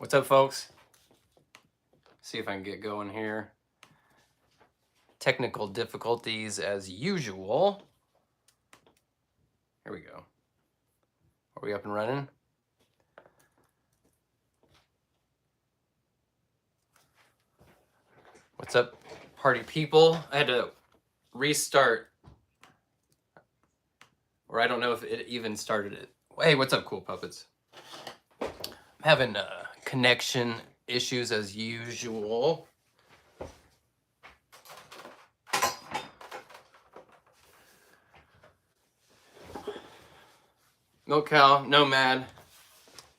What's up, folks? See if I can get going here. Technical difficulties as usual. Here we go. Are we up and running? What's up, party people? I had to restart, or I don't know if it even started it. Hey, what's up, cool puppets? I'm having connection issues as usual. Milk Cow, Nomad.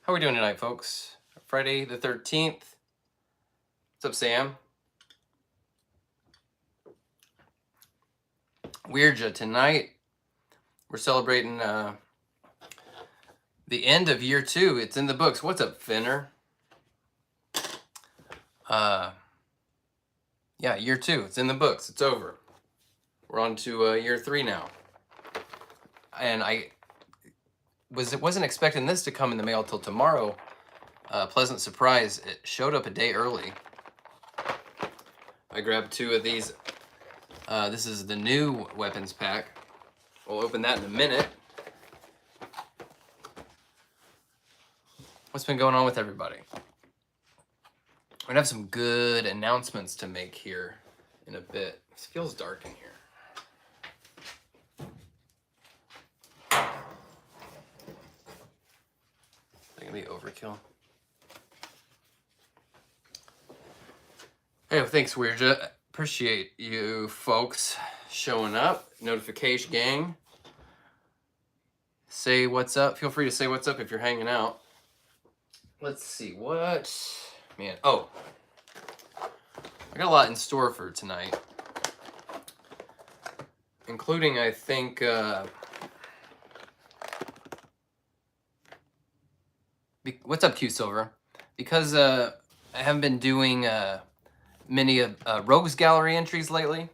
How are we doing tonight, folks? Friday the 13th. What's up, Sam? Weirdja, tonight we're celebrating the end of year 2. It's in the books. What's up, Finner? Yeah, year 2. It's in the books. It's over. We're on to year 3 now. And I wasn't expecting this to come in the mail till tomorrow. Pleasant surprise. It showed up a day early. I grabbed 2 of these. This is the new weapons pack. We'll open that in a minute. What's been going on with everybody? We're gonna have some good announcements to make here in a bit. It feels dark in here. Is that gonna be overkill? Hey, well, thanks, Weirdja. Appreciate you folks showing up. Notification gang. Say what's up. Feel free to say what's up if you're hanging out. Let's see, what? Man, oh. I got a lot in store for tonight. Including, I think, what's up, Q Silver? Because I haven't been doing many of Rogues Gallery entries lately.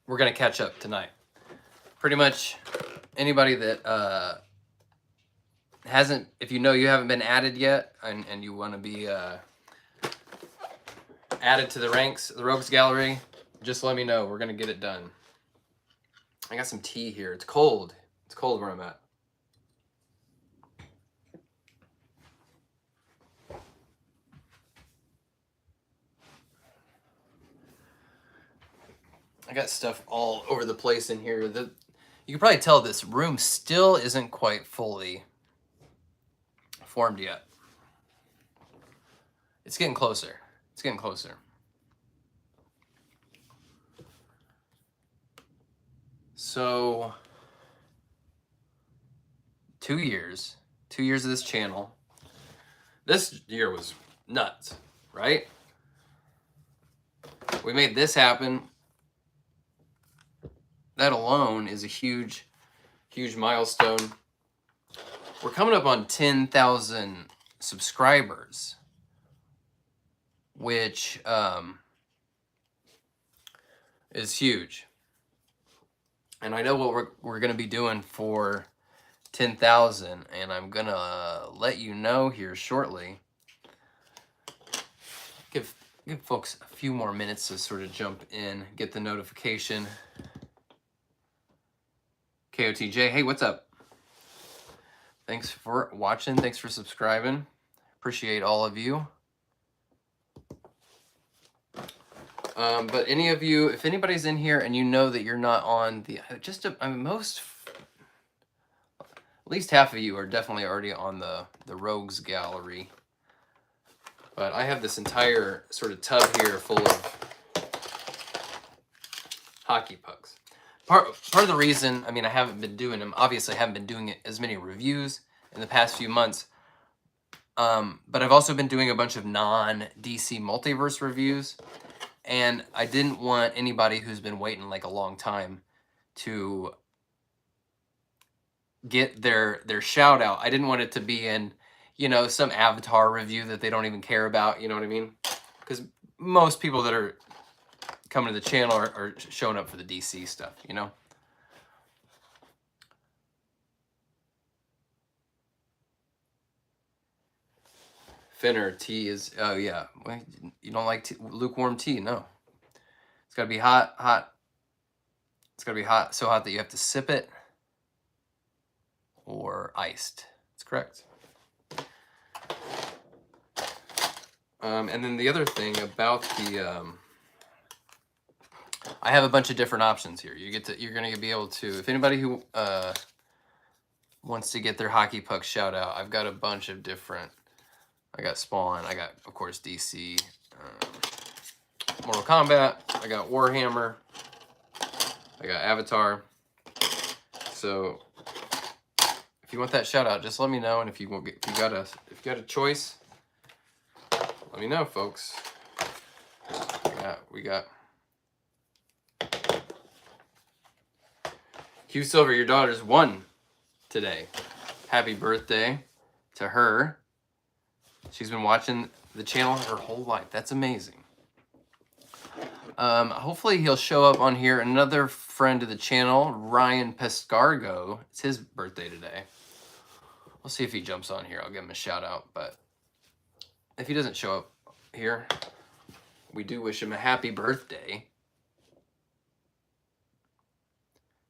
We're gonna catch up tonight. Pretty much anybody that hasn't, if you know you haven't been added yet and you want to be added to the ranks, the Rogues Gallery, just let me know. We're gonna get it done. I got some tea here. It's cold. It's cold where I'm at. I got stuff all over the place in here. You can probably tell this room still isn't quite fully formed yet. It's getting closer. It's getting closer. So, 2 years. 2 years of this channel. This year was nuts, right? We made this happen. That alone is a huge, huge milestone. We're coming up on 10,000 subscribers, which is huge. And I know what we're going to be doing for 10,000, and I'm going to let you know here shortly. Give folks a few more minutes to sort of jump in, get the notification. KOTJ, hey, what's up? Thanks for watching. Thanks for subscribing. Appreciate all of you. But any of you, if anybody's in here and you know that you're not on the, at least half of you are definitely already on the Rogues Gallery. But I have this entire sort of tub here full of hockey pucks. Part of the reason, I mean, I haven't been doing them, obviously I haven't been doing as many reviews in the past few months, but I've also been doing a bunch of non-DC Multiverse reviews, and I didn't want anybody who's been waiting like a long time to get their shout out. I didn't want it to be in, you know, some Avatar review that they don't even care about, you know what I mean? Because most people that are coming to the channel are showing up for the DC stuff, you know? Finner tea is, oh yeah. Well, you don't like lukewarm tea? No. It's got to be hot, hot. It's got to be hot, so hot that you have to sip it, or iced. That's correct. And then the other thing about the, I have a bunch of different options here. You're gonna be able to, if anybody who wants to get their hockey puck shout out, I've got a bunch of different. I got Spawn. I got, of course, DC, Mortal Kombat. I got Warhammer. I got Avatar. So if you want that shout out, just let me know. And if you got a choice, let me know, folks. We got Q Silver. Your daughter's 1 today. Happy birthday to her. She's been watching the channel her whole life. That's amazing. Hopefully he'll show up on here. Another friend of the channel, Ryan Pescargo. It's his birthday today. We'll see if he jumps on here. I'll give him a shout out. But if he doesn't show up here, we do wish him a happy birthday.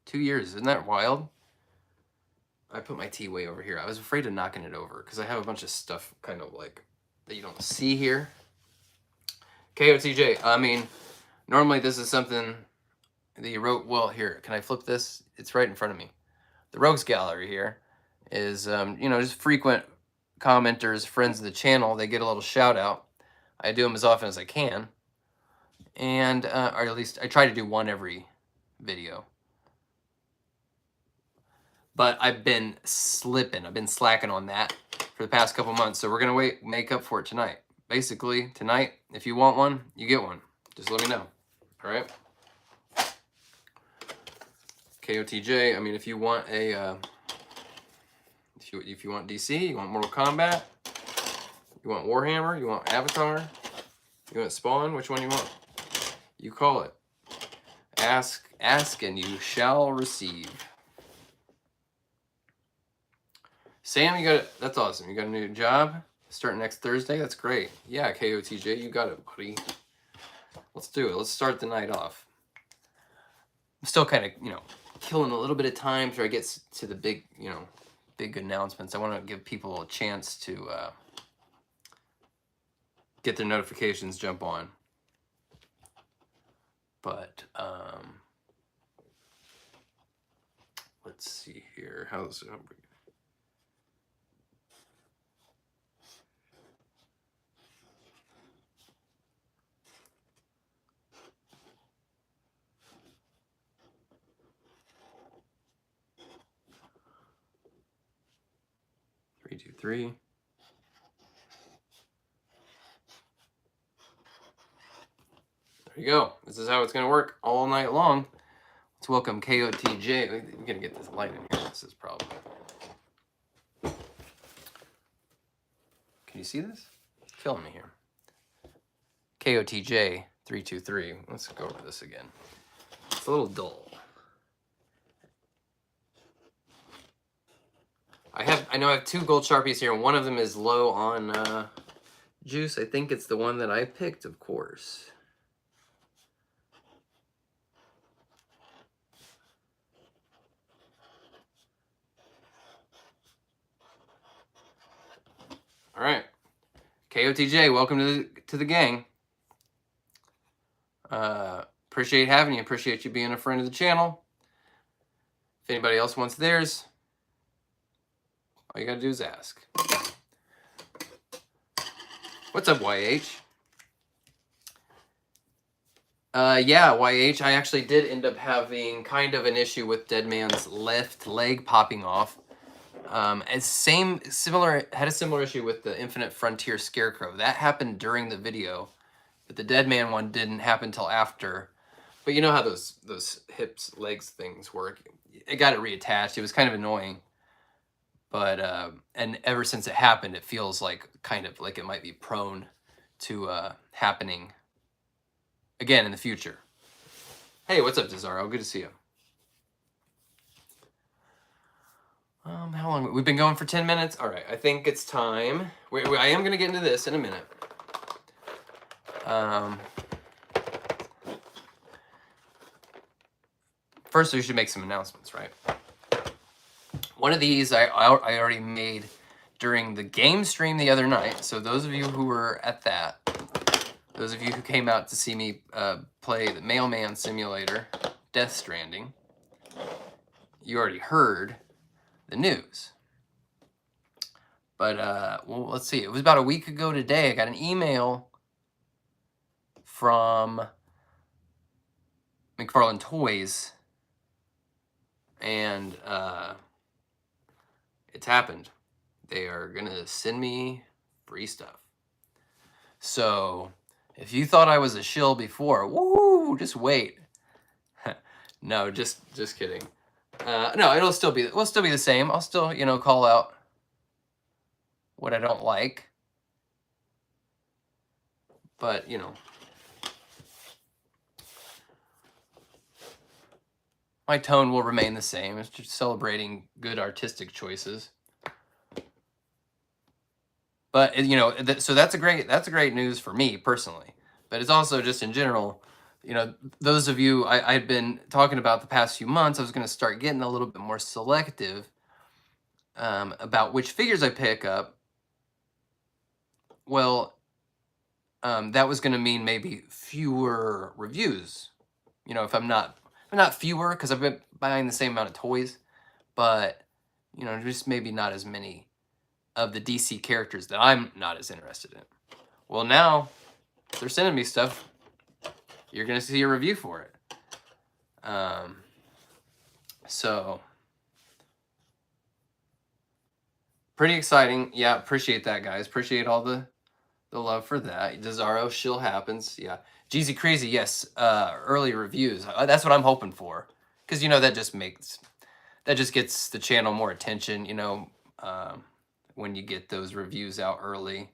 2 years, isn't that wild? I put my tea way over here. I was afraid of knocking it over because I have a bunch of stuff kind of like that you don't see here. KOTJ, I mean, normally this is something that you wrote. Well, here, can I flip this? It's right in front of me. The Rogues Gallery here is, you know, just frequent commenters, friends of the channel. They get a little shout out. I do them as often as I can. And, or at least I try to do one every video. But I've been slipping. I've been slacking on that for the past couple months. So we're going to make up for it tonight. Basically, tonight, if you want one, you get one. Just let me know. All right? KOTJ, I mean, if you want a... If you want DC, you want Mortal Kombat, you want Warhammer, you want Avatar, you want Spawn, which one you want? You call it. Ask and you shall receive. Sam, that's awesome. You got a new job starting next Thursday? That's great. Yeah, KOTJ, you got it, buddy. Let's do it. Let's start the night off. I'm still kind of, you know, killing a little bit of time before I get to the big, you know, big announcements. I want to give people a chance to get their notifications, jump on. But let's see here. How's it? 3, 2, 3. There you go. This is how it's going to work all night long. Let's welcome KOTJ. We're going to get this light in here. This is probably... Can you see this? It's killing me here. KOTJ 323. Let's go over this again. It's a little dull. I know I have 2 gold Sharpies here, and one of them is low on juice. I think it's the one that I picked, of course. All right, KOTJ, welcome to the gang. Appreciate having you. Appreciate you being a friend of the channel. If anybody else wants theirs, all you gotta do is ask. What's up, YH? Yeah, YH, I actually did end up having kind of an issue with Dead Man's left leg popping off. Had a similar issue with the Infinite Frontier Scarecrow. That happened during the video, but the Dead Man one didn't happen till after. But you know how those hips, legs things work. It got it reattached. It was kind of annoying. But, and ever since it happened, it feels like kind of like it might be prone to happening again in the future. Hey, what's up, Desaro? Good to see you. How long? We've been going for 10 minutes? All right, I think it's time. I am going to get into this in a minute. First, we should make some announcements, right? One of these I already made during the game stream the other night. So those of you who were at that, those of you who came out to see me play the Mailman Simulator, Death Stranding, you already heard the news. But, well, let's see. It was about a week ago today. I got an email from McFarlane Toys, and it's happened. They are going to send me free stuff. So, if you thought I was a shill before, woo, just wait. No, just kidding. No, it'll still be the same. I'll still, call out what I don't like. But, my tone will remain the same. It's just celebrating good artistic choices. But, so that's a great news for me personally. But it's also just in general, those of you I've been talking about the past few months, I was going to start getting a little bit more selective about which figures I pick up. Well, that was going to mean maybe fewer reviews. If I'm not fewer, because I've been buying the same amount of toys, but just maybe not as many of the DC characters that I'm not as interested in. Well, now they're sending me stuff. You're gonna see a review for it. So pretty exciting. Yeah, appreciate that, guys. Appreciate all the love for that. Desaro shill happens. Yeah. Jeezy Crazy, yes. Early reviews. That's what I'm hoping for. Because, that just gets the channel more attention, when you get those reviews out early.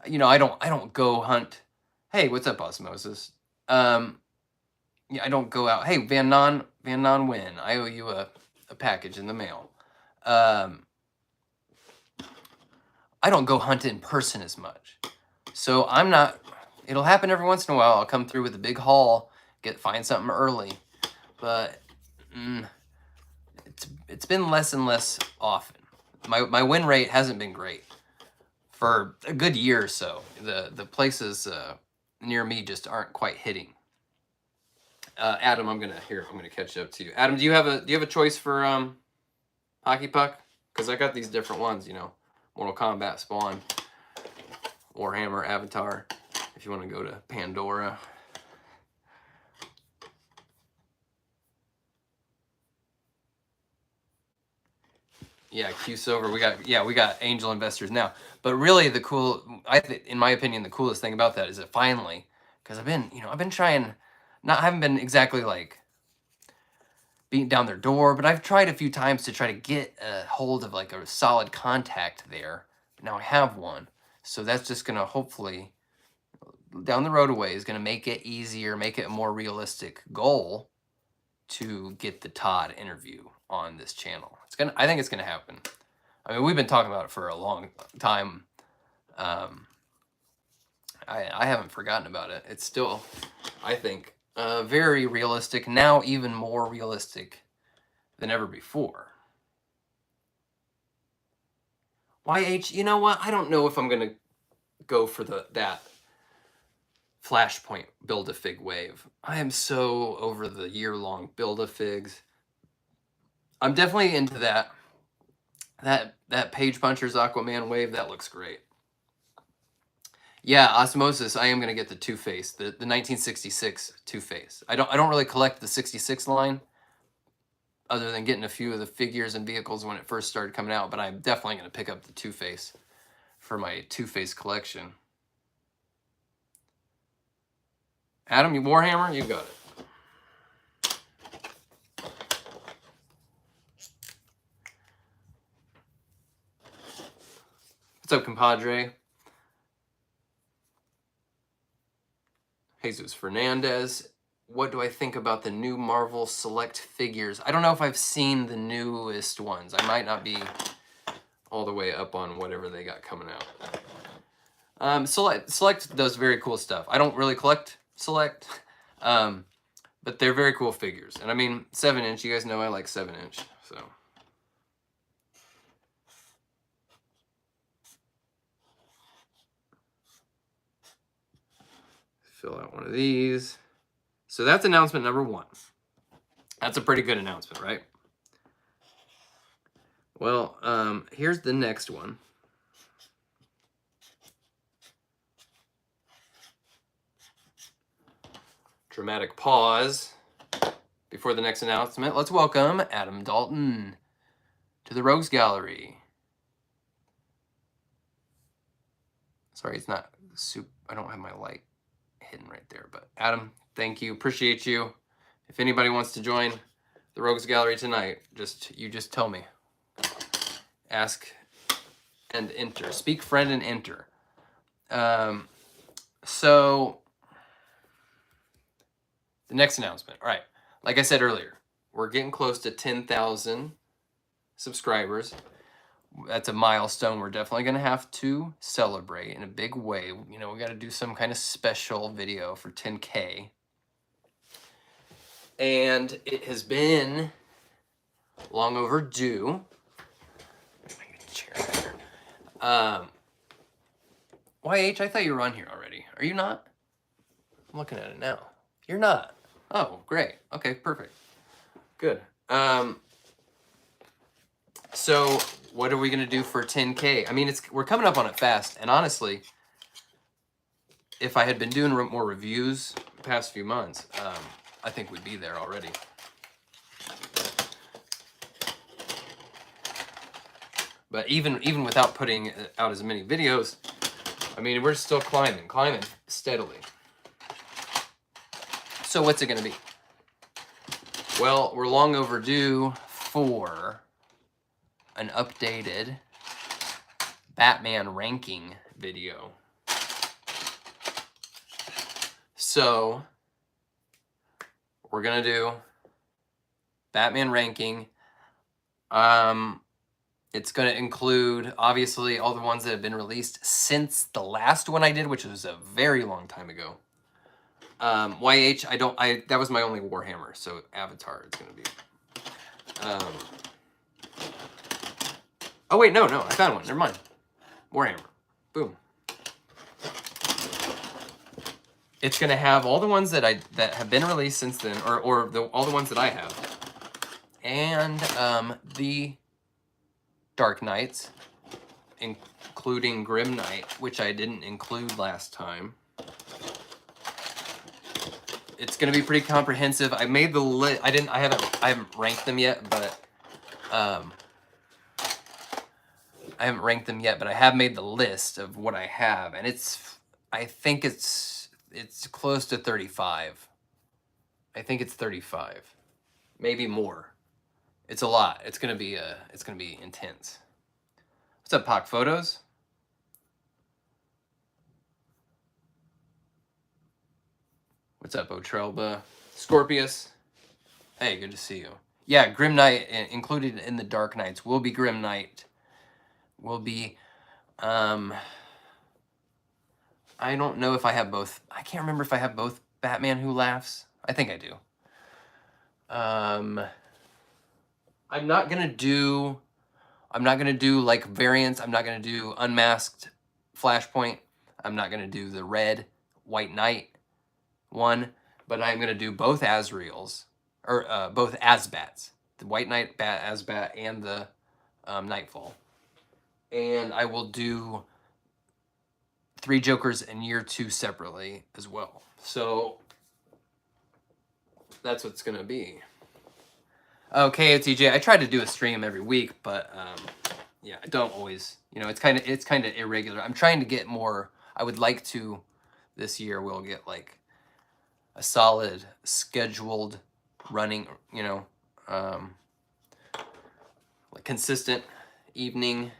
I don't go hunt. Hey, what's up, Osmosis? Yeah, I don't go out. Hey, Van Non Win. I owe you a package in the mail. I don't go hunt in person as much. So I'm not, it'll happen every once in a while. I'll come through with a big haul, find something early. But it's been less and less often. My win rate hasn't been great for a good year or so. The places near me just aren't quite hitting. Adam, I'm gonna catch up to you. Adam, do you have a choice for Hockey Puck? Because I got these different ones, Mortal Kombat, Spawn, Warhammer, Avatar. If you want to go to Pandora. Yeah, Q Silver. We got angel investors now. But really, in my opinion, the coolest thing about that is that finally, because I've been trying, I haven't been exactly like beating down their door, but I've tried a few times to try to get a hold of like a solid contact there. But now I have one, so that's just gonna hopefully down the road is gonna make it easier, make it a more realistic goal to get the Todd interview on this channel. I think it's gonna happen. I mean, we've been talking about it for a long time. I haven't forgotten about it. It's still, I think, very realistic, now even more realistic than ever before. YH, you know what? I don't know if I'm gonna go for that Flashpoint Build-A-Fig wave. I am so over the year-long Build-A-Figs. I'm definitely into that Page Punchers Aquaman wave. That looks great. Yeah, Osmosis, I am gonna get the Two-Face, the 1966 Two-Face. I don't really collect the 66 line, other than getting a few of the figures and vehicles when it first started coming out, but I'm definitely gonna pick up the Two-Face for my Two-Face collection. Adam, you Warhammer, you got it. What's up, compadre? Jesus Fernandez. what do I think about the new Marvel Select figures? I don't know if I've seen the newest ones. I might not be all the way up on whatever they got coming out. Select does very cool stuff. I don't really collect Select, but they're very cool figures. And I mean, 7-inch, you guys know I like 7-inch, so. Fill out one of these. So that's announcement number 1. That's a pretty good announcement, right? Well, here's the next one. Dramatic pause before the next announcement. Let's welcome Adam Dalton to the Rogues Gallery. Sorry, it's not super. I don't have my light hidden right there, but Adam, thank you. Appreciate you. If anybody wants to join the Rogues Gallery tonight, you just tell me. Ask and enter. Speak friend and enter. So the next announcement. All right. Like I said earlier, we're getting close to 10,000 subscribers. That's a milestone we're definitely going to have to celebrate in a big way. You know, we got to do some kind of special video for 10K. And it has been long overdue. YH, I thought you were on here already. Are you not? I'm looking at it now. You're not. Oh, great. Okay, perfect. Good. So what are we gonna do for 10K? I mean, we're coming up on it fast, and honestly, if I had been doing more reviews the past few months, I think we'd be there already. But even without putting out as many videos, I mean, we're still climbing steadily. So what's it gonna be? Well, we're long overdue for an updated Batman ranking video. So we're gonna do Batman ranking. It's gonna include obviously all the ones that have been released since the last one I did, which was a very long time ago. YH, that was my only Warhammer, so Avatar it's gonna be. Oh wait, no, I found one. Never mind. Warhammer. Boom. It's gonna have all the ones that have been released since then, or all the ones that I have, and the Dark Knights, including Grim Knight, which I didn't include last time. It's gonna be pretty comprehensive. I made the list. I haven't ranked them yet, but I haven't ranked them yet, but I have made the list of what I have, and I think it's close to 35. I think it's 35, maybe more. It's a lot. It's gonna be intense. What's up, Pock Photos? What's up, Otrelba? Scorpius? Hey, good to see you. Yeah, Grim Knight included in the Dark Knights will be Grim Knight. Will be, I don't know if I have both. I can't remember if I have both Batman Who Laughs. I think I do. I'm not gonna do like variants. I'm not gonna do unmasked Flashpoint. I'm not gonna do the red White Knight one, but I'm gonna do both Azraels, or both Asbats, the White Knight Asbat and the Nightfall. And I will do 3 Jokers in year 2 separately as well. So that's what's gonna be. Okay, TJ, I try to do a stream every week, but yeah, I don't always. You know, it's kind of irregular. I'm trying to get more. I would like to this year. We'll get like a solid scheduled running. You know, like consistent evening,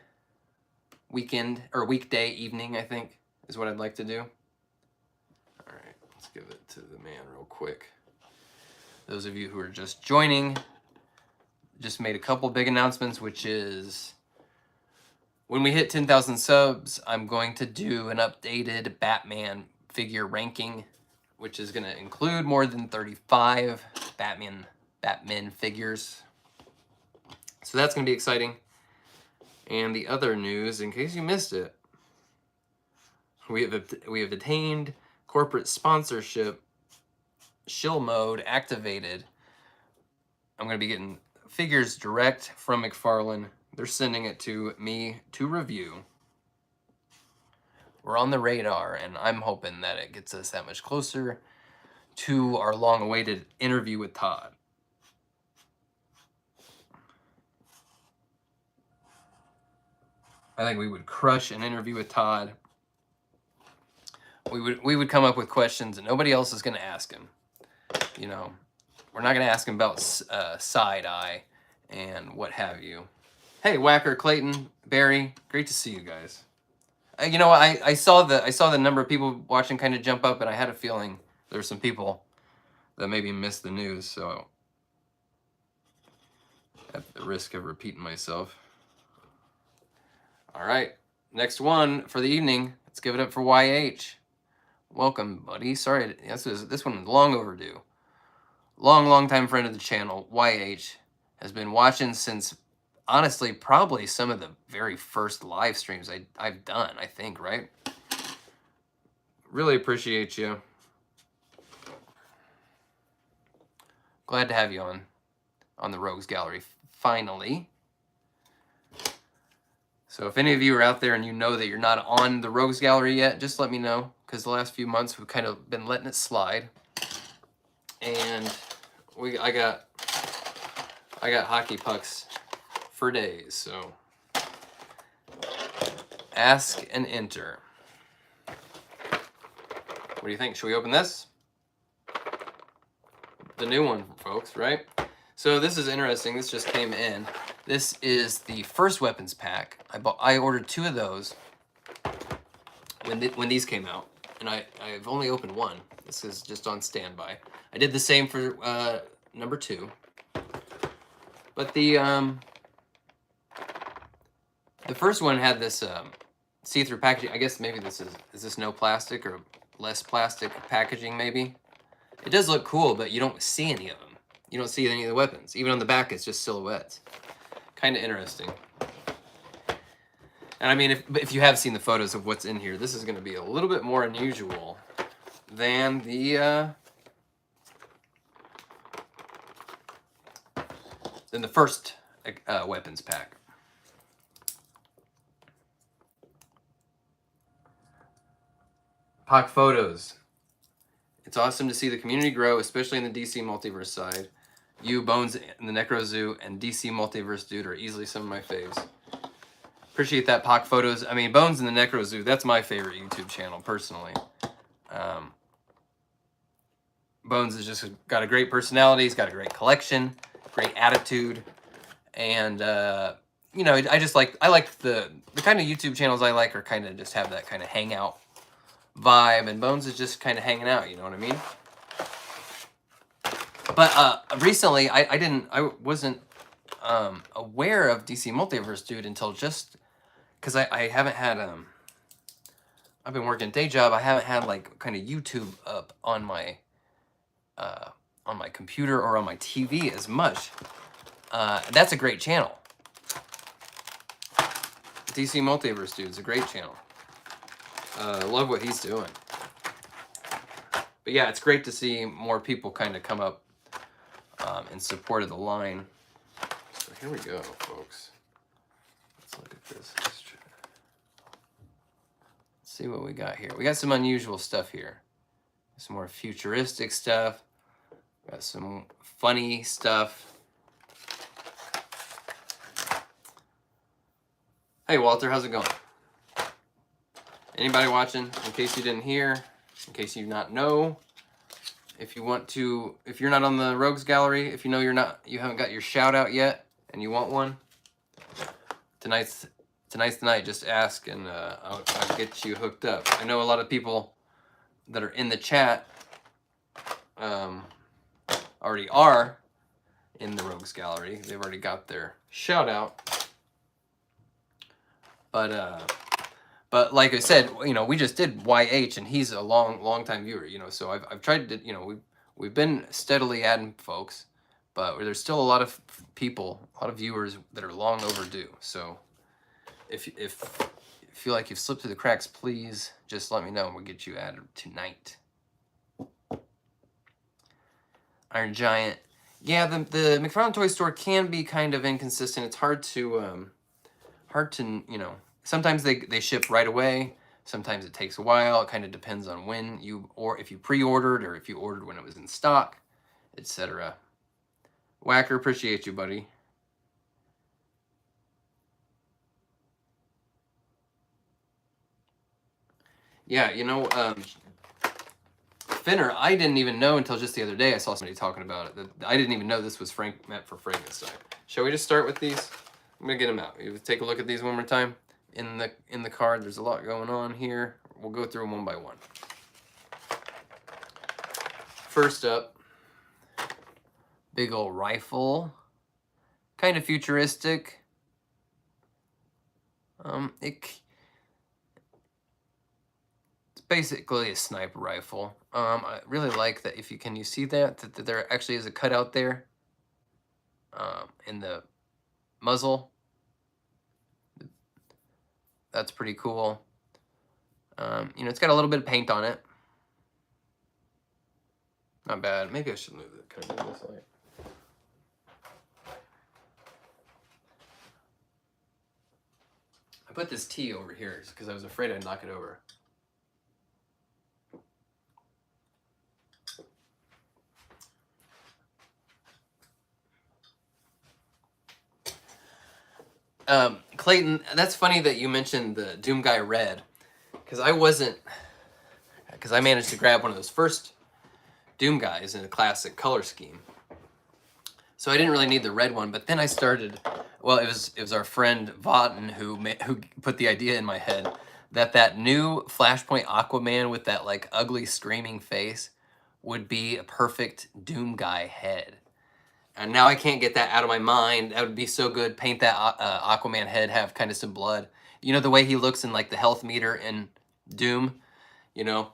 weekend or weekday evening. I think is what I'd like to do. All right, let's give it to the man real quick. those of you who are just joining, just made a couple big announcements, which is when we hit 10,000 subs, I'm going to do an updated Batman figure ranking, which is going to include more than 35 Batman figures. So that's going to be exciting. And the other news, in case you missed it, we have attained corporate sponsorship, shill mode activated. I'm going to be getting figures direct from McFarlane. They're sending it to me to review. We're on the radar, and I'm hoping that it gets us that much closer to our long-awaited interview with Todd. I think we would crush an interview with Todd. We would come up with questions that nobody else is going to ask him. You know, we're not going to ask him about side-eye and what have you. Hey, Whacker, Clayton, Barry, great to see you guys. You know, I saw the number of people watching kind of jump up, and I had a feeling there were some people that maybe missed the news, so at the risk of repeating myself. All right, next one for the evening. Let's give it up for YH. Welcome, buddy. Sorry, this one is long overdue. Long time friend of the channel. YH has been watching since, honestly, probably some of the very first live streams I've done, I think, right? Really appreciate you. Glad to have you on the Rogues Gallery, finally. So if any of you are out there and you know that you're not on the Rogues Gallery yet, just let me know, because the last few months we've kind of been letting it slide. And I got hockey pucks for days, so ask and enter. What do you think? Should we open this? The new one, folks, right? So this is interesting. This just came in. This is the first weapons pack. I ordered 2 of those when these came out, and I've only opened 1. This is just on standby. I did the same for number 2. But the first one had this see-through packaging. I guess maybe is this no plastic or less plastic packaging maybe? It does look cool, but you don't see any of them. You don't see any of the weapons. Even on the back, it's just silhouettes. Kind of interesting. And I mean, if you have seen the photos of what's in here, this is going to be a little bit more unusual than the first weapons pack. Pac photos. It's awesome to see the community grow, especially in the DC Multiverse side. You, Bones, and the Necro Zoo, and DC Multiverse Dude are easily some of my faves. Appreciate that, Pac photos. I mean, Bones and the Necro Zoo, that's my favorite YouTube channel, personally. Bones has just got a great personality. He's got a great collection, great attitude. And, you know, I like the kind of YouTube channels I like are kind of just have that kind of hangout vibe. And Bones is just kind of hanging out, you know what I mean? But recently, I wasn't aware of DC Multiverse Dude until just because I haven't had I've been working a day job. I haven't had like kind of YouTube up on my computer or on my TV as much. That's a great channel. DC Multiverse Dude's a great channel. I love what he's doing. But yeah, it's great to see more people kind of come up in support of the line. So here we go, folks. Let's look at this. Let's see what we got here. We got some unusual stuff here. Some more futuristic stuff. Got some funny stuff. Hey, Walter, how's it going? Anybody watching? In case you didn't hear, in case you not know, if you're not on the Rogues Gallery, if you know you haven't got your shout out yet, and you want one, tonight's the night. Just ask, and I'll get you hooked up. I know a lot of people that are in the chat are already are in the Rogues Gallery. They've already got their shout out. But like I said, you know, we just did YH, and he's a long time viewer, you know. So I've tried to, you know, we've been steadily adding folks, but there's still a lot of people, a lot of viewers that are long overdue. So if you feel like you've slipped through the cracks, please just let me know and we'll get you added tonight. Iron Giant. Yeah, the McFarlane Toy Store can be kind of inconsistent. It's hard to, you know, sometimes they ship right away. Sometimes it takes a while. It kind of depends on when you, or if you pre-ordered, or if you ordered when it was in stock, etc. Whacker, appreciate you, buddy. Yeah, you know, Finner, I didn't even know until just the other day I saw somebody talking about it. I didn't even know this was meant for Frankenstein. Shall we just start with these? I'm gonna get them out. You take a look at these one more time. In the card, there's a lot going on here. We'll go through them one by one. First up, big old rifle, kind of futuristic. It's basically a sniper rifle. I really like that. If you can, you see that there actually is a cutout there. In the muzzle. That's pretty cool. You know, it's got a little bit of paint on it. Not bad. Maybe I should move it. Can I move this light? I put this T over here because I was afraid I'd knock it over. Clayton, that's funny that you mentioned the Doom Guy Red, because I managed to grab one of those first Doom Guys in a classic color scheme. So I didn't really need the red one, but then I started, well, it was our friend Vaughton who put the idea in my head that new Flashpoint Aquaman with that like ugly screaming face would be a perfect Doom Guy head. And now I can't get that out of my mind. That would be so good. Paint that Aquaman head, have kind of some blood. You know the way he looks in like the health meter in Doom? You know,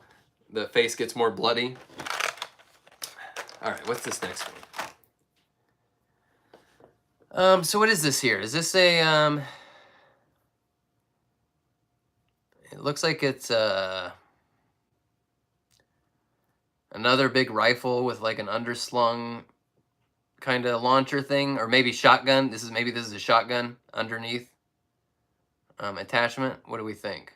the face gets more bloody. All right, what's this next one? So what is this here? Is this a, it looks like it's another big rifle with like an underslung kind of launcher thing, or maybe shotgun. Maybe this is a shotgun underneath attachment. What do we think?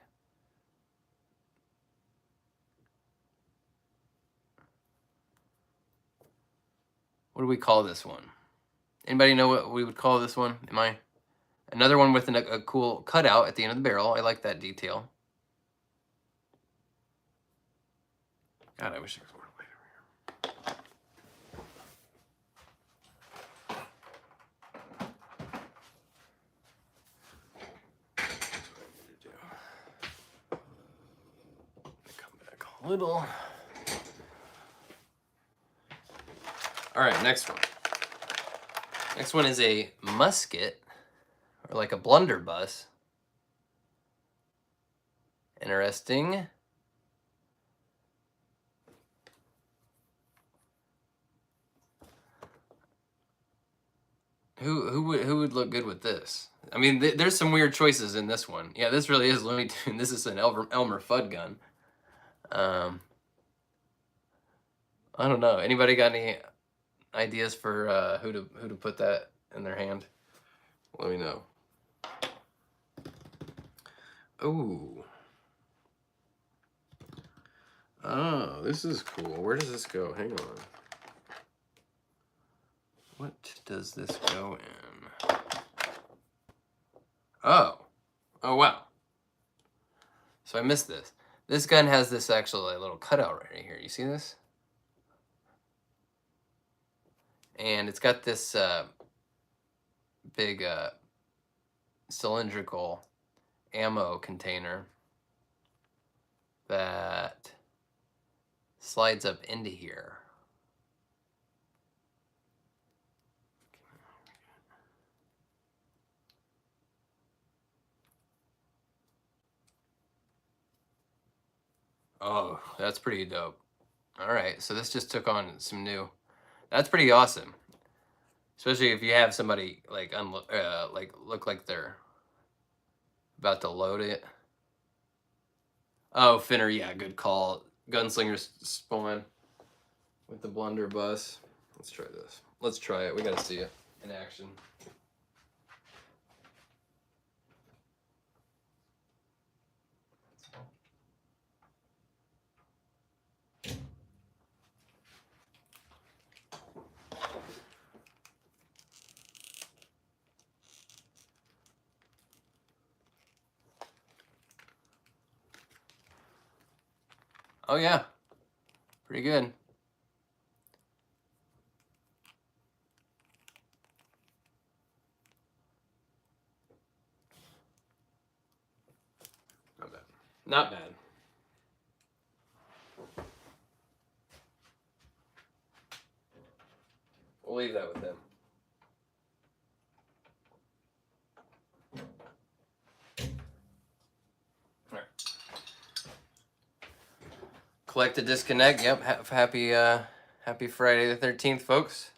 What do we call this one? Anybody know what we would call this one? Another one with a cool cutout at the end of the barrel. I like that detail. God, I wish there was more light over here. Come back a little. All right, next one. Next one is a musket, or like a blunderbuss. Interesting. Who would look good with this? I mean, there's some weird choices in this one. Yeah, this really is Looney Tune. This is an Elmer Fudd gun. I don't know. Anybody got any ideas for who to put that in their hand? Let me know. Ooh. Oh, this is cool. Where does this go? Hang on. What does this go in? Oh. Oh, wow. So I missed this. This gun has this actual little cutout right here. You see this? And it's got this big cylindrical ammo container that slides up into here. Oh, that's pretty dope. All right, so this just took on some new. That's pretty awesome, especially if you have somebody like like look like they're about to load it. Oh, Finner, yeah, good call. Gunslinger spawn with the blunderbuss. Let's try this. Let's try it. We gotta see it in action. Oh yeah, pretty good. Not bad. Not bad. We'll leave that with him. All right. Collect to disconnect. Yep. Happy happy Friday the 13th, folks.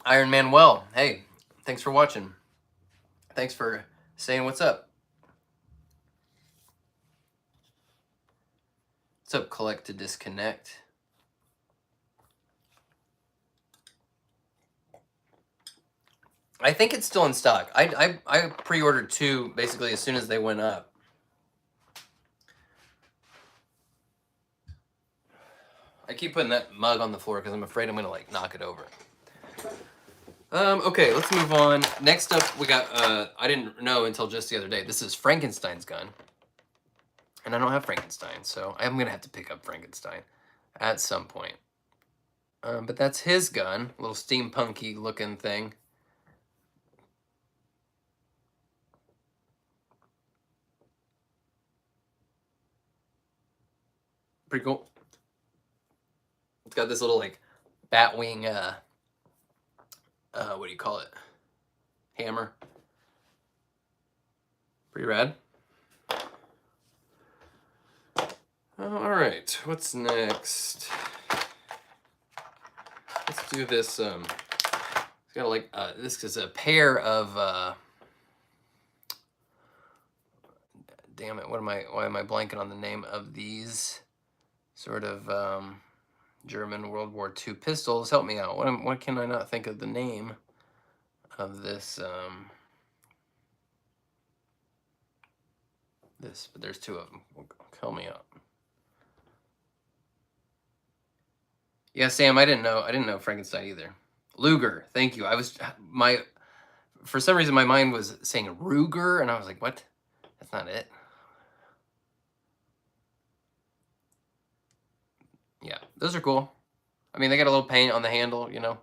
Iron Man well. Hey, thanks for watching. Thanks for saying what's up. What's up, collect to disconnect? I think it's still in stock. I pre-ordered 2 basically as soon as they went up. I keep putting that mug on the floor because I'm afraid I'm gonna like knock it over. Okay, let's move on. Next up, we got I didn't know until just the other day. This is Frankenstein's gun, and I don't have Frankenstein, so I'm gonna have to pick up Frankenstein at some point. But that's his gun, little steampunky looking thing. Pretty cool. It's got this little like bat wing what do you call it? Hammer. Pretty rad. All right, what's next? Let's do this. It's got like this is a pair of. Damn it! Why am I blanking on the name of these? Sort of German World War II pistols. Help me out. What can I not think of the name of this? This, but there's 2 of them. Help me out. Yeah, Sam, I didn't know Frankenstein either. Luger, thank you. For some reason my mind was saying Ruger, and I was like, what? That's not it. Yeah, those are cool. I mean, they got a little paint on the handle, you know.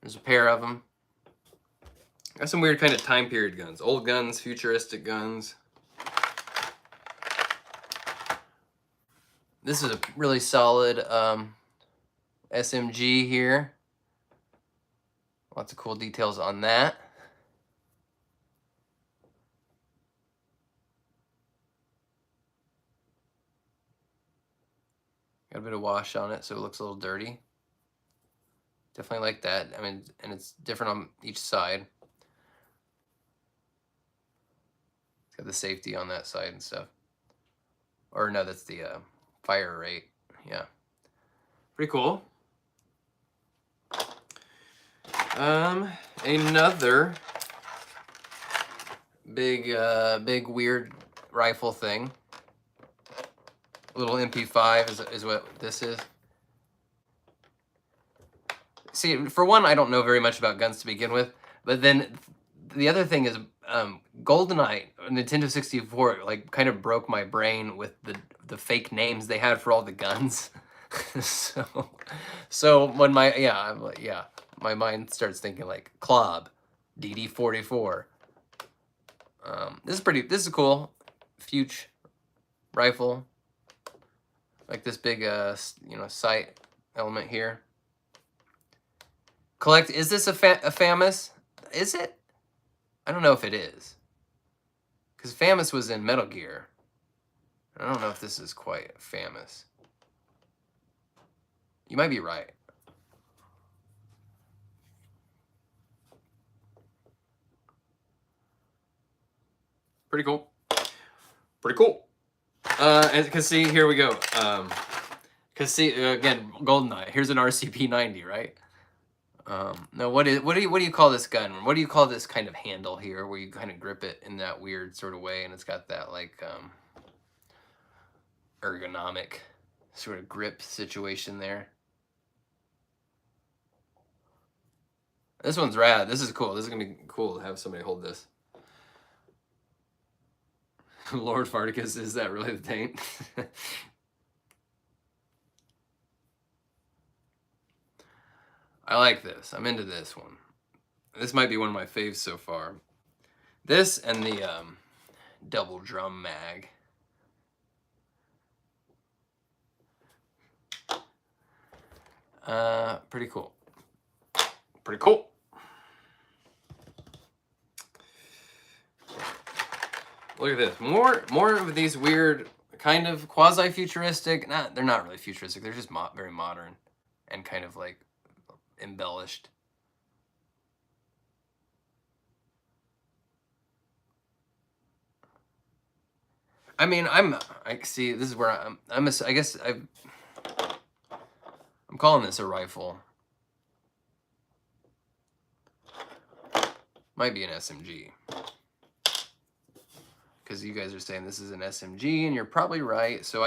There's a pair of them. Got some weird kind of time period guns. Old guns, futuristic guns. This is a really solid SMG here. Lots of cool details on that. Got a bit of wash on it, so it looks a little dirty. Definitely like that. I mean, and it's different on each side. It's got the safety on that side and stuff. Or no, that's the fire rate. Yeah. Pretty cool. Another big weird rifle thing. A little MP5 is what this is. See, for one, I don't know very much about guns to begin with, but then the other thing is GoldenEye, Nintendo 64, like kind of broke my brain with the fake names they had for all the guns. so when my mind starts thinking like Klob, DD44. This is cool. Fuchs rifle. Like this big sight element here. Collect, is this a FAMAS? Is it? I don't know if it is. Because Famous was in Metal Gear. I don't know if this is quite Famous. You might be right. Pretty cool. Pretty cool. Cause see, here we go. Cause see, again, GoldenEye. Here's an RCP-90, right? No, what do you call this gun? What do you call this kind of handle here, where you kind of grip it in that weird sort of way, and it's got that like ergonomic sort of grip situation there. This one's rad. This is cool. This is gonna be cool to have somebody hold this. Lord Farticus, is that really the taint? I like this. I'm into this one. This might be one of my faves so far. This and the double drum mag. Pretty cool. Pretty cool. Look at this. More of these weird, kind of quasi-futuristic. They're not really futuristic. They're just very modern and kind of like embellished. I mean, I see. This is where I guess I'm calling this a rifle. Might be an SMG. Because you guys are saying this is an SMG, and you're probably right. So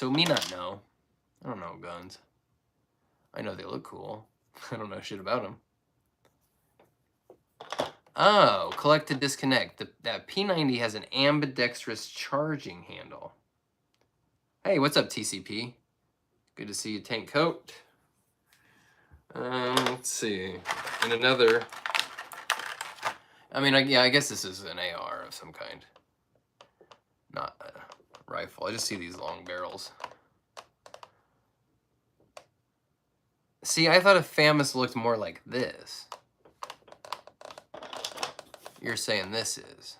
me not know. I don't know guns. I know they look cool. I don't know shit about them. Oh, collect to disconnect. That P90 has an ambidextrous charging handle. Hey, what's up, TCP? Good to see you, Tank Coat. Let's see. And another. I mean, I guess this is an AR of some kind. Not a rifle. I just see these long barrels. See, I thought a Famous looked more like this. You're saying this is.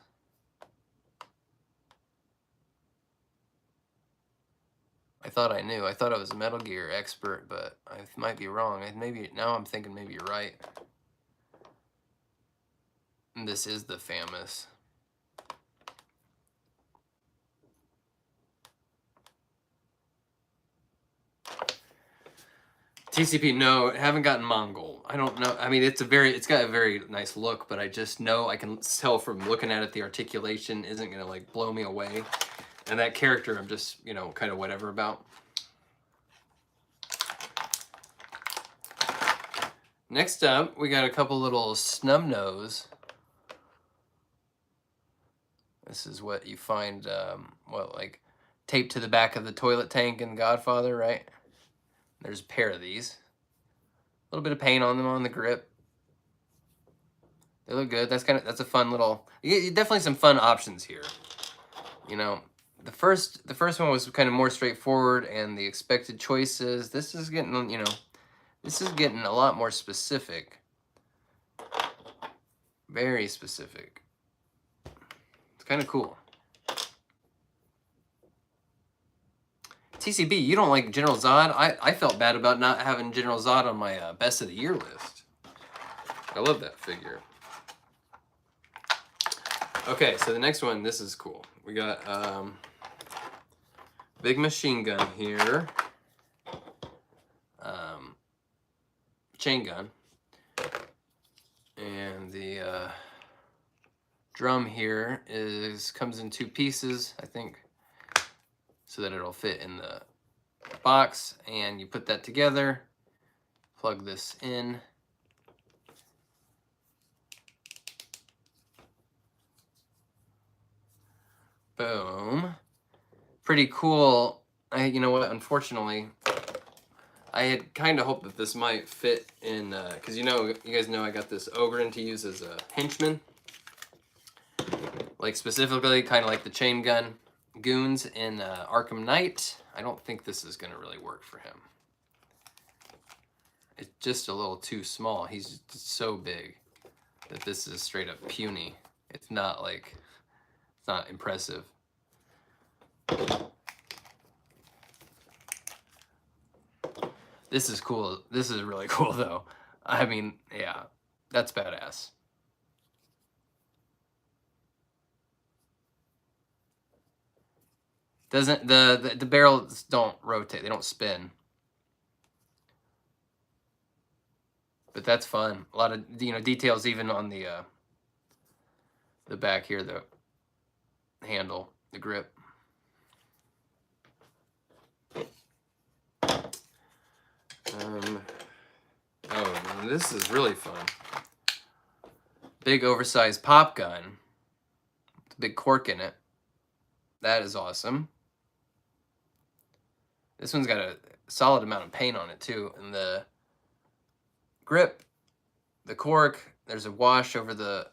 I thought I knew. I thought I was a Metal Gear expert, but I might be wrong. Now I'm thinking maybe you're right. And this is the Famous. TCP, no, haven't gotten Mongol. I don't know. I mean, it's got a very nice look, but I just know, I can tell from looking at it, the articulation isn't gonna like blow me away. And that character, I'm just, kind of whatever about. Next up, we got a couple little snub nose. This is what you find, like taped to the back of the toilet tank in Godfather, right? There's a pair of these. A little bit of paint on them on the grip. They look good. That's a fun little. Definitely some fun options here. The first one was kind of more straightforward, and the expected choices. This is getting this is getting a lot more specific. Very specific. It's kind of cool. TCB, you don't like General Zod? I felt bad about not having General Zod on my best of the year list. I love that figure. Okay, so the next one, this is cool. We got big machine gun here. Chain gun. And the drum here comes in 2 pieces, I think, so that it'll fit in the box, and you put that together, plug this in. Boom. Pretty cool. You know what, unfortunately, I had kind of hoped that this might fit in, because you guys know I got this Ogren to use as a henchman. Like specifically, kind of like the chain gun goons in Arkham Knight. I don't think this is going to really work for him. It's just a little too small. He's just so big that this is straight up puny. It's not It's not impressive. This is cool. This is really cool though. I mean, yeah, that's badass. Doesn't the barrels don't rotate, they don't spin. But that's fun. A lot of, you know, details even on the back here, the handle, the grip. Oh, this is really fun. Big oversized pop gun. With a big cork in it. That is awesome. This one's got a solid amount of paint on it too. And the grip, the cork, there's a wash over the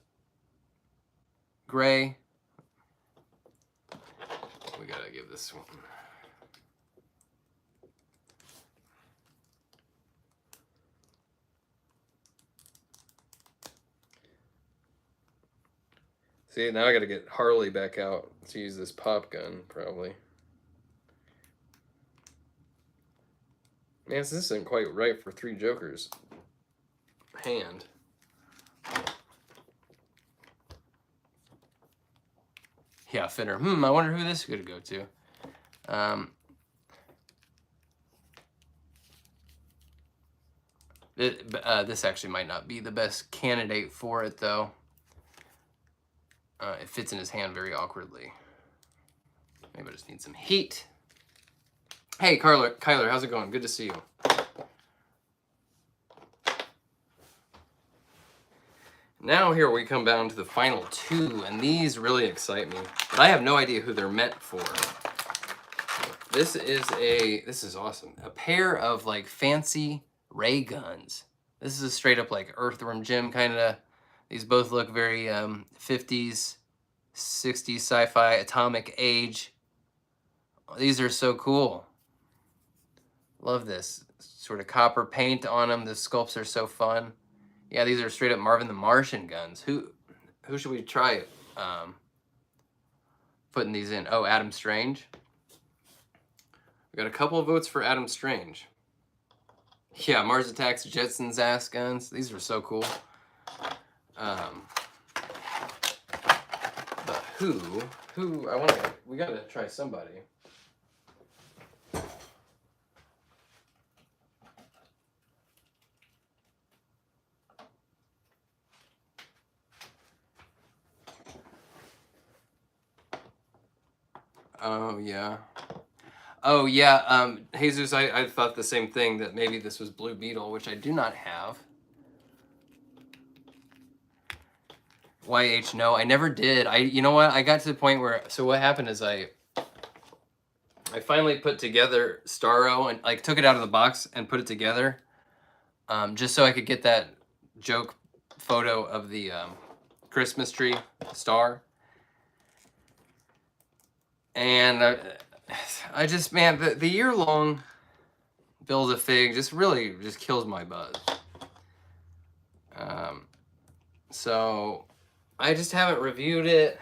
gray. We gotta give this one. See, now I gotta get Harley back out to use this pop gun, probably. Man, this isn't quite right for 3 Jokers. Hand. Yeah, fitter. I wonder who this could go to. This actually might not be the best candidate for it, though. It fits in his hand very awkwardly. Maybe I just need some heat. Hey, Kyler, how's it going? Good to see you. Now here we come down to the final 2, and these really excite me. But I have no idea who they're meant for. This is awesome. A pair of like fancy ray guns. This is a straight up like Earthworm Jim kind of. These both look very 50s, 60s sci-fi, atomic age. These are so cool. Love this. Sort of copper paint on them. The sculpts are so fun. Yeah, these are straight up Marvin the Martian guns. Who should we try putting these in? Oh, Adam Strange. We got a couple of votes for Adam Strange. Yeah, Mars Attacks, Jetsons ass guns. These are so cool. But we gotta try somebody. Oh yeah, Jesus, I thought the same thing, that maybe this was Blue Beetle, which I do not have. YH, no, I never did. You know what? I got to the point where, so what happened is I finally put together Starro and like took it out of the box and put it together, just so I could get that joke photo of the Christmas tree star. And I just, man, the year-long Build-A-Fig just really just kills my buzz. So I just haven't reviewed it.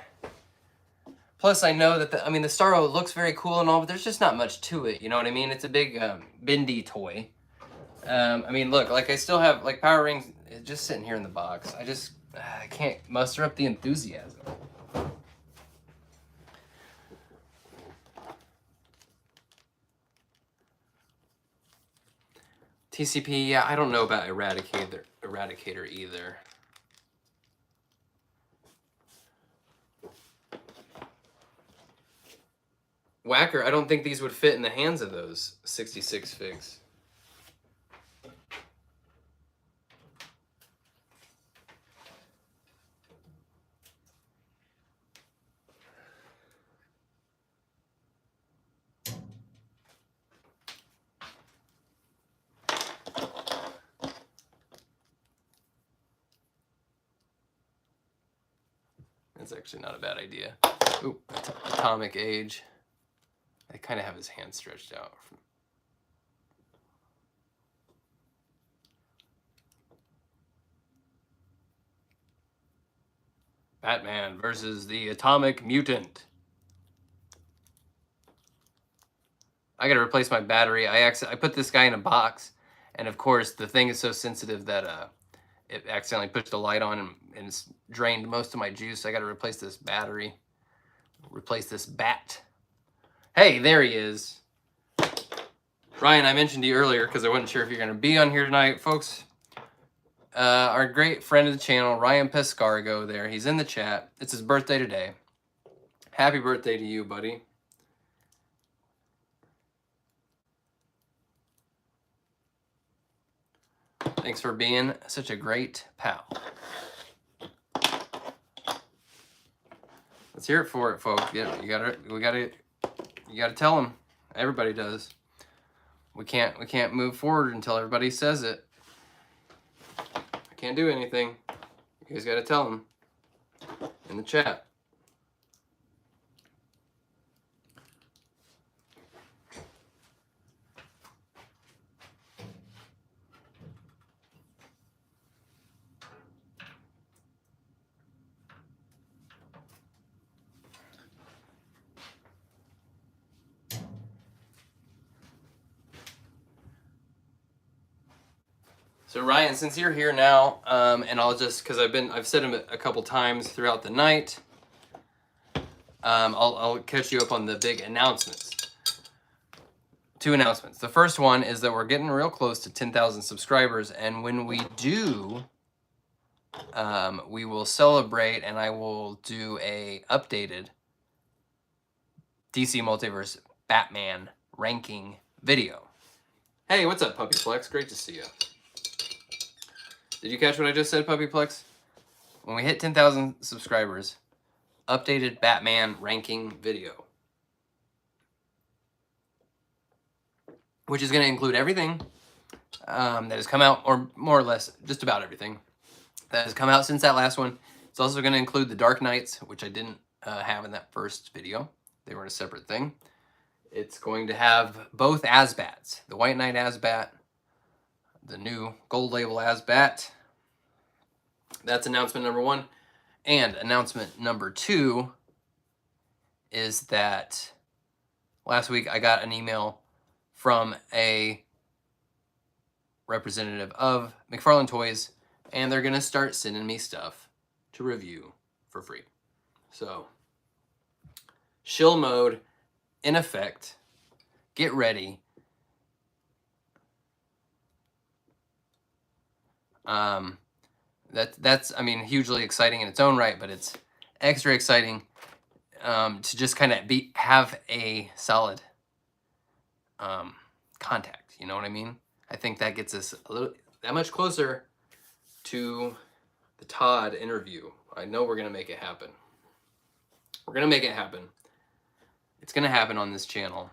Plus, I know that the Starro looks very cool and all, but there's just not much to it. You know what I mean? It's a big bendy toy. I mean, look, like I still have like Power Rings just sitting here in the box. I can't muster up the enthusiasm. TCP, yeah, I don't know about Eradicator either. Whacker, I don't think these would fit in the hands of those 66 figs. That's actually not a bad idea. Ooh, Atomic Age. I kind of have his hand stretched out. Batman versus the Atomic Mutant. I gotta replace my battery. I put this guy in a box, and of course the thing is so sensitive that it accidentally pushed the light on and it's drained most of my juice. I gotta replace this battery. Replace this bat. Hey, there he is. Ryan, I mentioned to you earlier because I wasn't sure if you're gonna be on here tonight, folks. Our great friend of the channel, Ryan Pescargo there. He's in the chat. It's his birthday today. Happy birthday to you, buddy. Thanks for being such a great pal. Let's hear it for it, folks. Yeah, you gotta tell them. Everybody does. We can't move forward until everybody says it. I can't do anything. You guys gotta tell them in the chat. So Ryan, since you're here now, and I'll just, because I've said them a couple times throughout the night, I'll catch you up on the big announcements. 2 announcements. The first one is that we're getting real close to 10,000 subscribers, and when we do, we will celebrate, and I will do a updated DC Multiverse Batman ranking video. Hey, what's up, Puppyplex? Great to see you. Did you catch what I just said, Puppyplex? When we hit 10,000 subscribers, updated Batman ranking video. Which is going to include everything that has come out, or more or less, just about everything that has come out since that last one. It's also going to include the Dark Knights, which I didn't have in that first video. They were a separate thing. It's going to have both Asbats, the White Knight Asbat, the new gold label Asbat. That's announcement number 1. And announcement number 2 is that last week I got an email from a representative of McFarlane Toys, and they're going to start sending me stuff to review for free. So, shill mode in effect. Get ready. That's I mean, hugely exciting in its own right, but it's extra exciting to just kind of have a solid contact. You know what I mean? I think that gets us that much closer to the Todd interview. I know we're gonna make it happen. We're gonna make it happen. It's gonna happen on this channel.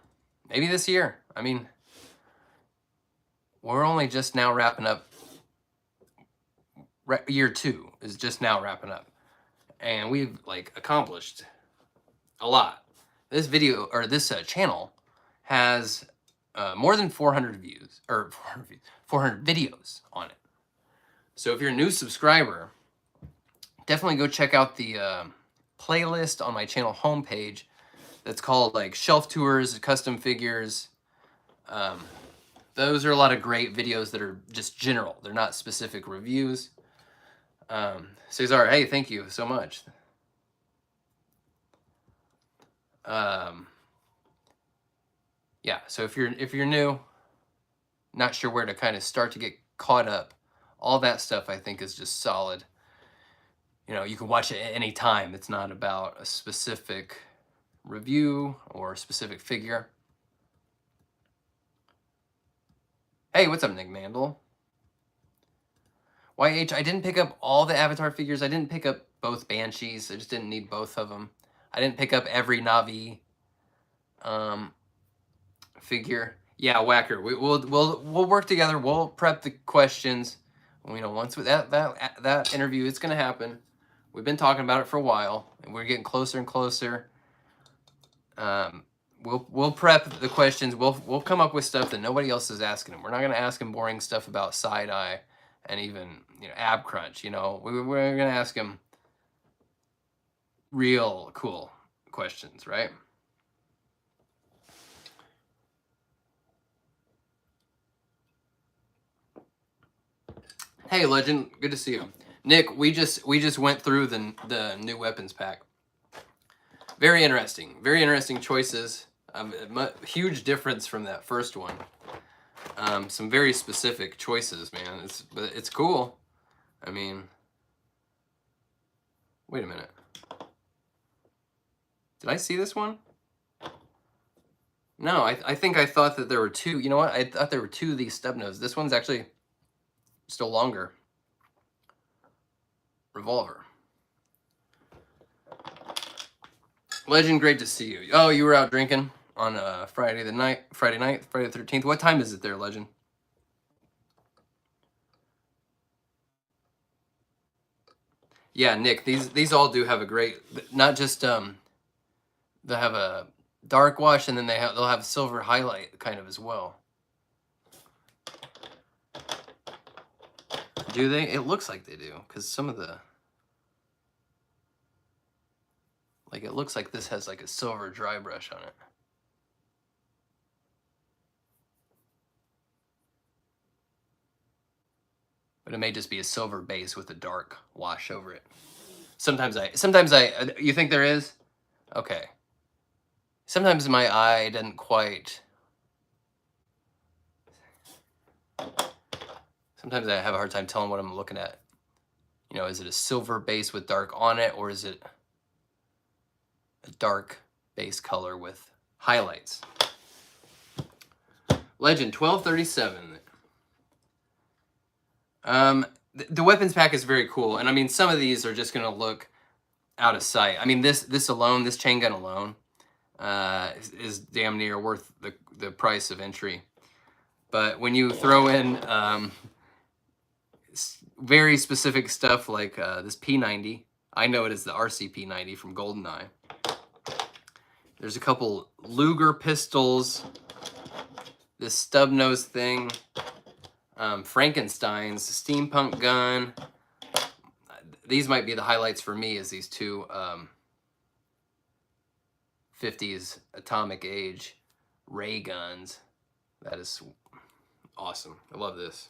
Maybe this year. I mean, we're only just now wrapping up. Year 2 is just now wrapping up, and we've like accomplished a lot. This video, or this channel, has more than 400 views, or 400 videos on it. So if you're a new subscriber, definitely go check out the playlist on my channel homepage that's called like Shelf Tours, Custom Figures. Those are a lot of great videos that are just general. They're not specific reviews. Cesar, hey, thank you so much. Yeah, so if you're new, not sure where to kind of start to get caught up, all that stuff I think is just solid. You know, you can watch it at any time. It's not about a specific review or a specific figure. Hey, what's up, Nick Mandel? YH, I didn't pick up all the Avatar figures. I didn't pick up both Banshees. I just didn't need both of them. I didn't pick up every Na'vi figure. Yeah, Whacker. We'll work together. We'll prep the questions. You know, once with that interview, it's gonna happen. We've been talking about it for a while, and we're getting closer and closer. We'll prep the questions. We'll come up with stuff that nobody else is asking them. We're not gonna ask them boring stuff about side-eye and even, you know, ab crunch. You know, we're gonna ask them real cool questions, right? Hey, Legend, good to see you. Nick, we just went through the new weapons pack. Very interesting choices. Huge difference from that first one. Some very specific choices, man. But it's cool. I mean, wait a minute. Did I see this one? No, I think I thought that there were two. You know what? I thought there were two of these stub nose. This one's actually still longer. Revolver. Legend, great to see you. Oh, you were out drinking on Friday night, Friday the 13th. What time is it there, Legend? Yeah, Nick, these all do have a great, not just they have a dark wash, and then they'll have silver highlight kind of as well. Do they? It looks like they do, because some of the, like, it looks like this has like a silver dry brush on it. But it may just be a silver base with a dark wash over it. Sometimes you think there is? Okay. Sometimes my eye doesn't quite. Sometimes I have a hard time telling what I'm looking at. You know, is it a silver base with dark on it, or is it a dark base color with highlights? Legend 1237. The weapons pack is very cool, and I mean, some of these are just gonna look out of sight. I mean, this alone, this chain gun alone, is damn near worth the price of entry. But when you throw in very specific stuff like this P90, I know it is the RCP90 from GoldenEye. There's a couple Luger pistols, this stub nose thing, Frankenstein's steampunk gun. These might be the highlights for me, is these two 50s atomic age ray guns. That is awesome. I love this.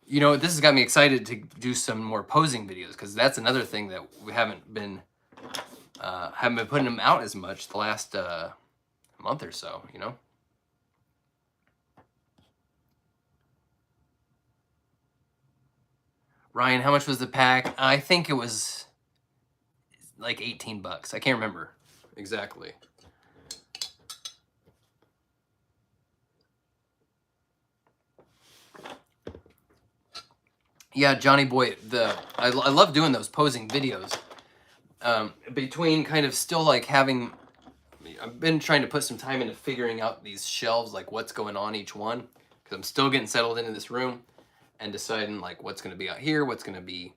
You know, this has got me excited to do some more posing videos, because that's another thing that we haven't been putting them out as much the last month or so, you know? Ryan, how much was the pack? I think it was like 18 bucks. I can't remember exactly. Yeah, Johnny Boy, I love doing those posing videos. Between kind of still like having, I've been trying to put some time into figuring out these shelves, like what's going on each one, because I'm still getting settled into this room and deciding like what's going to be out here, what's going to be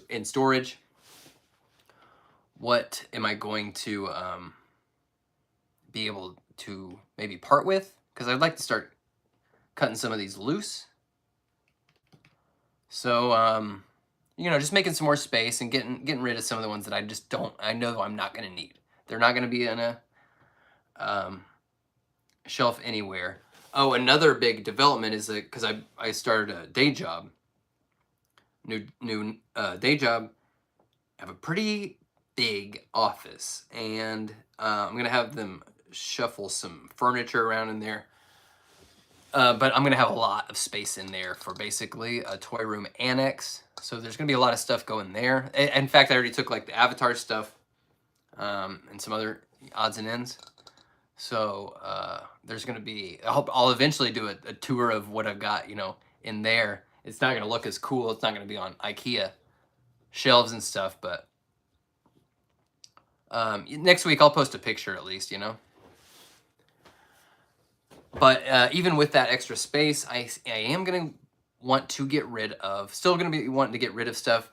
in storage, what am I going to be able to maybe part with, because I'd like to start cutting some of these loose. So, you know, just making some more space and getting rid of some of the ones that I know I'm not going to need. They're not going to be in a shelf anywhere. Oh, another big development is that, because I started a day job, new day job, I have a pretty big office, and I'm going to have them shuffle some furniture around in there. But I'm going to have a lot of space in there for basically a toy room annex. So there's going to be a lot of stuff going there. In fact, I already took like the Avatar stuff and some other odds and ends. So there's going to be, I'll eventually do a tour of what I've got, you know, in there. It's not going to look as cool. It's not going to be on IKEA shelves and stuff. But next week I'll post a picture at least, you know. But even with that extra space, I am going to want to get rid of, still going to be wanting to get rid of stuff.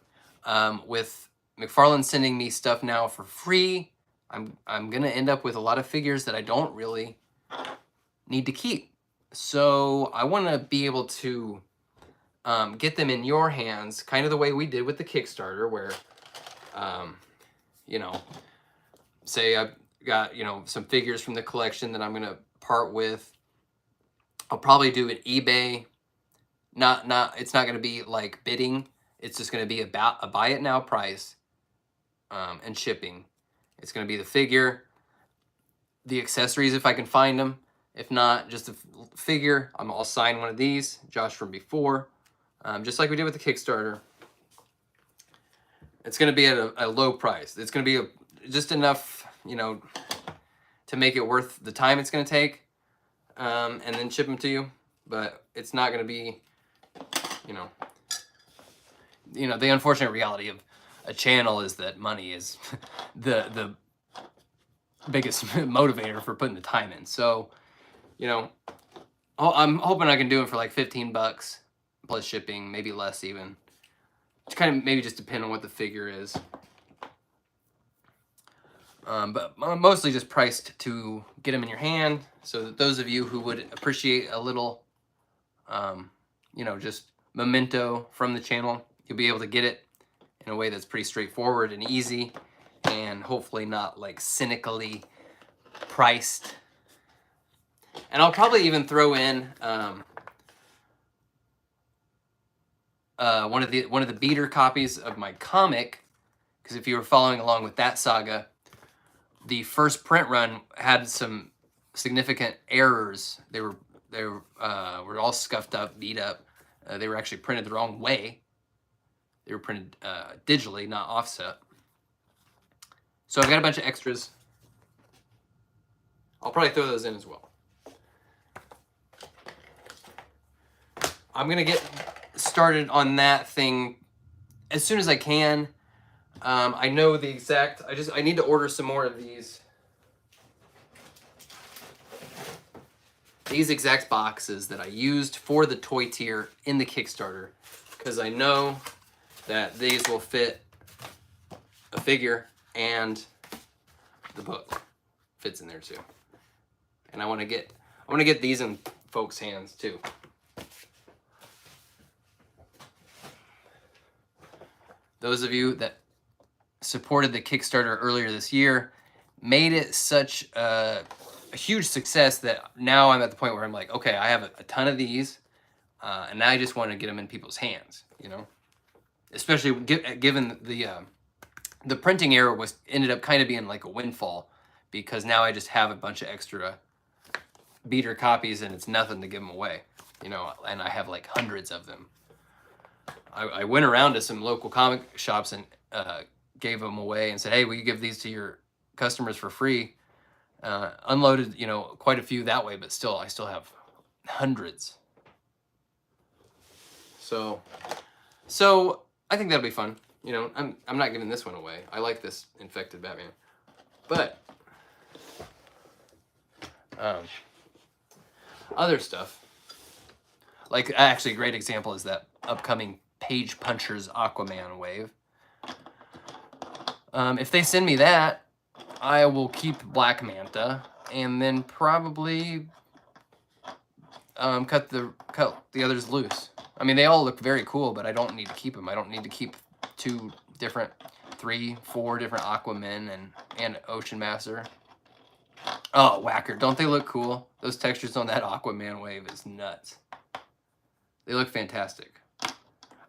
With McFarlane sending me stuff now for free, I'm going to end up with a lot of figures that I don't really need to keep. So I want to be able to get them in your hands, kind of the way we did with the Kickstarter, where, you know, say I've got, you know, some figures from the collection that I'm going to part with. I'll probably do an eBay. It's not going to be like bidding. It's just going to be about a buy it now price, and shipping. It's going to be the figure, the accessories if I can find them. If not, just a figure. I'll sign one of these, Josh from before, just like we did with the Kickstarter. It's going to be at a low price. It's going to be just enough, you know, to make it worth the time it's going to take, and then ship them to you. But it's not going to be, you know, the unfortunate reality of a channel is that money is the biggest motivator for putting the time in. So, you know, I'm hoping I can do it for like 15 bucks plus shipping, maybe less even. It's kind of maybe just depend on what the figure is. But mostly just priced to get them in your hand, so that those of you who would appreciate a little, you know, just memento from the channel, you'll be able to get it in a way that's pretty straightforward and easy, and hopefully not like cynically priced. And I'll probably even throw in one of the beater copies of my comic, because if you were following along with that saga, the first print run had some significant errors. They were all scuffed up, beat up. They were actually printed the wrong way. They were printed digitally, not offset. So I've got a bunch of extras. I'll probably throw those in as well. I'm gonna get started on that thing as soon as I can. I know the exact, I need to order some more of these exact boxes that I used for the toy tier in the Kickstarter, because I know that these will fit a figure, and the book fits in there too. And I want to get these in folks' hands too. Those of you that supported the Kickstarter earlier this year made it such a huge success that now I'm at the point where I'm like, okay, I have a ton of these, and now I just want to get them in people's hands, you know? Especially given the printing error ended up kind of being like a windfall, because now I just have a bunch of extra beater copies and it's nothing to give them away, you know, and I have like hundreds of them. I went around to some local comic shops and gave them away and said, hey, will you give these to your customers for free? Unloaded, you know, quite a few that way, but still, I still have hundreds. So I think that'll be fun. You know, I'm not giving this one away. I like this infected Batman, but other stuff, like actually a great example is that upcoming Page Punchers Aquaman wave. If they send me that, I will keep Black Manta and then probably cut the others loose. I mean, they all look very cool, but I don't need to keep them. I don't need to keep 3, 4 different Aquamen and Ocean Master. Oh, whacker! Don't they look cool? Those textures on that Aquaman wave is nuts. They look fantastic.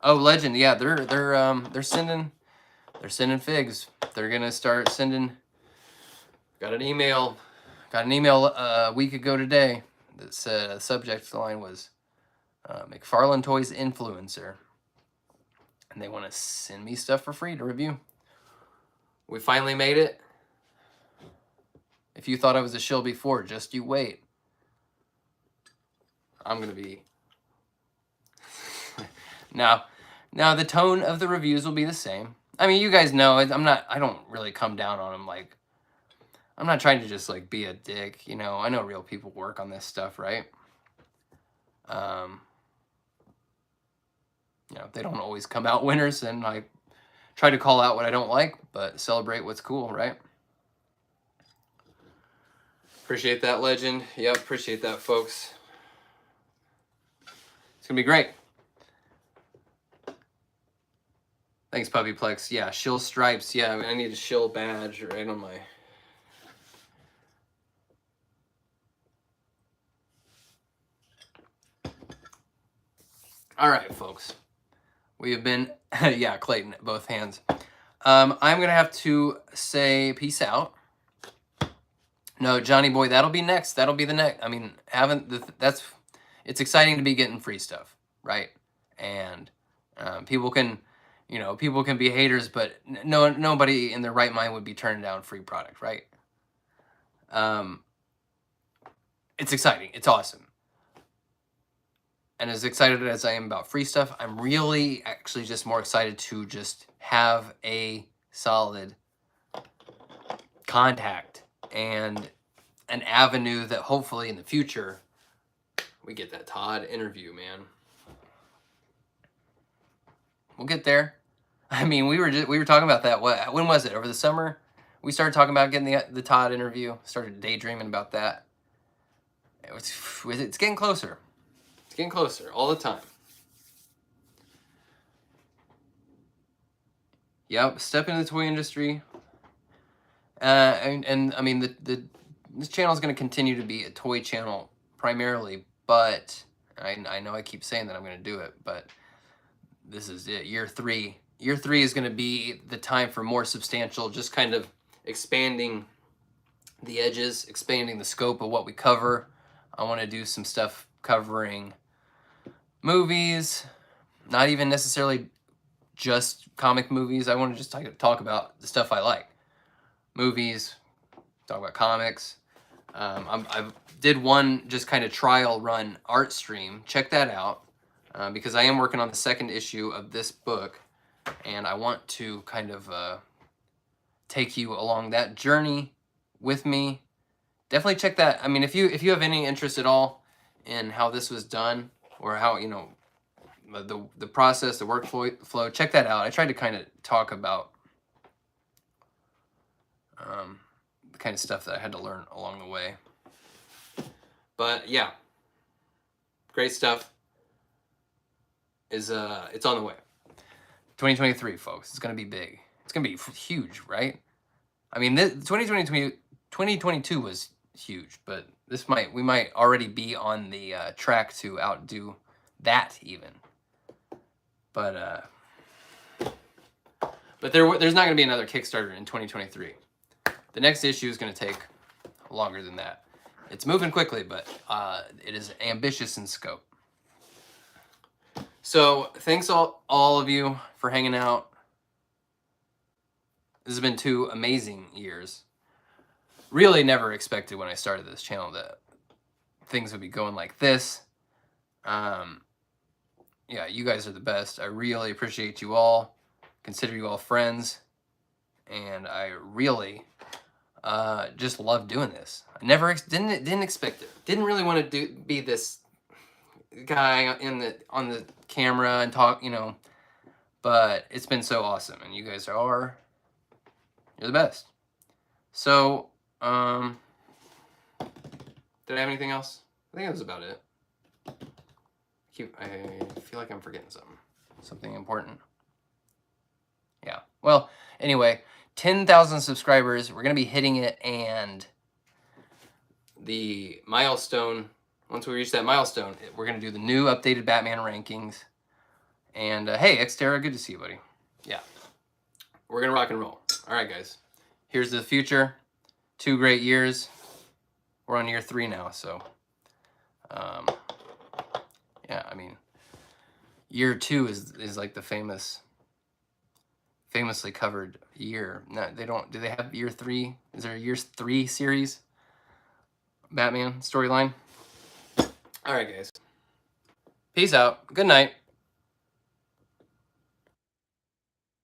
Oh, Legend, yeah, they're sending figs. They're gonna start sending. Got an email a week ago today that said the subject line was McFarlane Toys influencer, and they want to send me stuff for free to review. We finally made it. If you thought I was a shill before, just you wait. I'm gonna be now the tone of the reviews will be the same. I mean, you guys know I don't really come down on them. Like, I'm not trying to just like be a dick, you know. I know real people work on this stuff, right? You know, they don't always come out winners, and I try to call out what I don't like, but celebrate what's cool, right? Appreciate that, Legend. Yep, appreciate that, folks. It's gonna be great. Thanks, Puppyplex. Yeah, shill stripes. Yeah, I need a shill badge right on my... All right, folks. We have been... yeah, Clayton, both hands. I'm going to have to say peace out. No, Johnny Boy, that'll be next. That'll be the next. I mean, it's exciting to be getting free stuff, right? And people can, people can be haters, but nobody in their right mind would be turning down free product, right? It's exciting. It's awesome. And as excited as I am about free stuff, I'm really actually just more excited to just have a solid contact and an avenue that hopefully in the future we get that Todd interview, man. We'll get there. I mean, we were talking about that. When was it? Over the summer? We started talking about getting the Todd interview. Started daydreaming about that. It's getting closer. It's getting closer all the time. Yep, step into the toy industry. And I mean, this channel is going to continue to be a toy channel primarily, but I know I keep saying that I'm going to do it, but this is it. Year 3. Year 3 is going to be the time for more substantial, just kind of expanding the edges, expanding the scope of what we cover. I want to do some stuff covering movies, not even necessarily just comic movies. I want to just talk about the stuff I like. Movies, talk about comics. I did one just kind of trial run art stream. Check that out because I am working on the second issue of this book, and I want to kind of take you along that journey with me. Definitely check that. I mean, if you have any interest at all in how this was done or how the process, the workflow, check that out. I tried to kind of talk about the kind of stuff that I had to learn along the way. But yeah, great stuff is it's on the way. 2023, folks, it's gonna be big. It's gonna be huge, right? I mean, 2022 was huge, but we might already be on the track to outdo that even. But there's not gonna be another Kickstarter in 2023. The next issue is gonna take longer than that. It's moving quickly, but it is ambitious in scope. So thanks all of you for hanging out. This has been 2 amazing years. Really never expected when I started this channel that things would be going like this. Yeah, you guys are the best. I really appreciate you all. Consider you all friends. And I really just love doing this. I never didn't expect it. Didn't really want to be this guy on the camera and talk, but it's been so awesome, and you guys you're the best. So, did I have anything else? I think that was about it. I feel like I'm forgetting something important. Yeah. Well, anyway, 10,000 subscribers. We're gonna be hitting it, and the milestone. Once we reach that milestone, we're gonna do the new updated Batman rankings. And hey, Xterra, good to see you, buddy. Yeah, we're gonna rock and roll. All right, guys. Here's the future. 2 great years. We're on year 3 now, so yeah. I mean, year 2 is like the famously covered year. No, they don't. Do they have year 3? Is there a year 3 series? Batman storyline. All right, guys. Peace out. Good night.